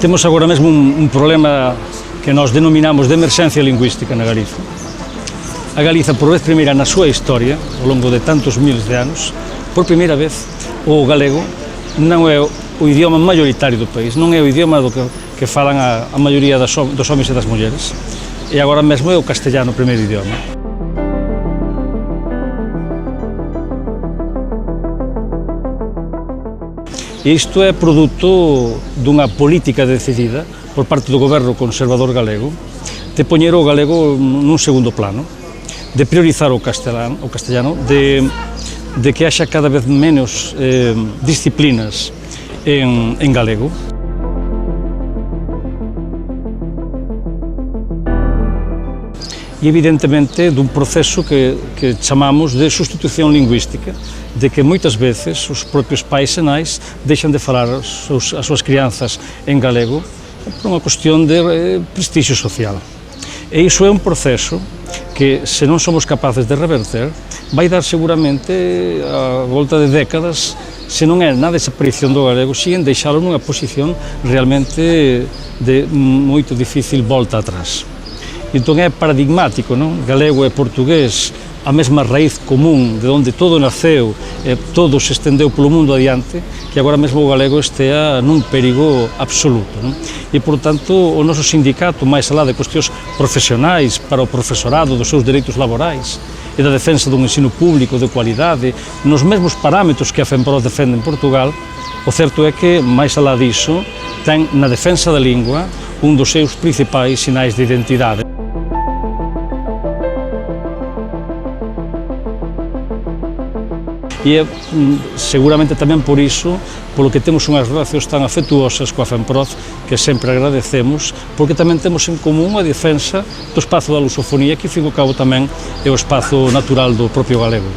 Temos agora mesmo un problema que nós denominamos de emerxencia lingüística na Galiza. A Galiza, por vez primeira na súa historia, ao longo de tantos miles de anos, por primeira vez, o galego non é o idioma mayoritario do país, non é o idioma do que falan a maioría dos homens e das mulleres, e agora mesmo é o castellano o primeiro idioma. E isto é produto dunha política decidida por parte do goberno conservador galego de poñer o galego nun segundo plano, de priorizar o castellano, de que haxa cada vez menos disciplinas en galego. E evidentemente dun proceso que chamamos de sustitución lingüística, de que moitas veces os propios pais e nais deixan de falar as súas crianzas en galego por unha cuestión de prestixio social. E iso é un proceso que, se non somos capaces de reverter, vai dar seguramente a volta de décadas, se non é na desaparición do galego, si en deixalo nunha posición realmente de moito difícil volta atrás. Entón é paradigmático, non? Galego e portugués, a mesma raíz común de onde todo naceu e todo se estendeu polo mundo adiante, que agora mesmo o galego estea nun perigo absoluto, non? E, por tanto, o noso sindicato, máis alá de cuestións profesionais para o profesorado dos seus dereitos laborais e da defensa dun ensino público de cualidade, nos mesmos parámetros que a FEMPROS defende en Portugal, o certo é que, máis alá diso, ten na defensa da lingua un dos seus principais sinais de identidade. E é seguramente tamén por iso, polo que temos unhas relacións tan afectuosas coa FEMPROS, que sempre agradecemos, porque tamén temos en común a defensa do espazo da lusofonía, que, ao fin e ao cabo, tamén é o espazo natural do propio galego.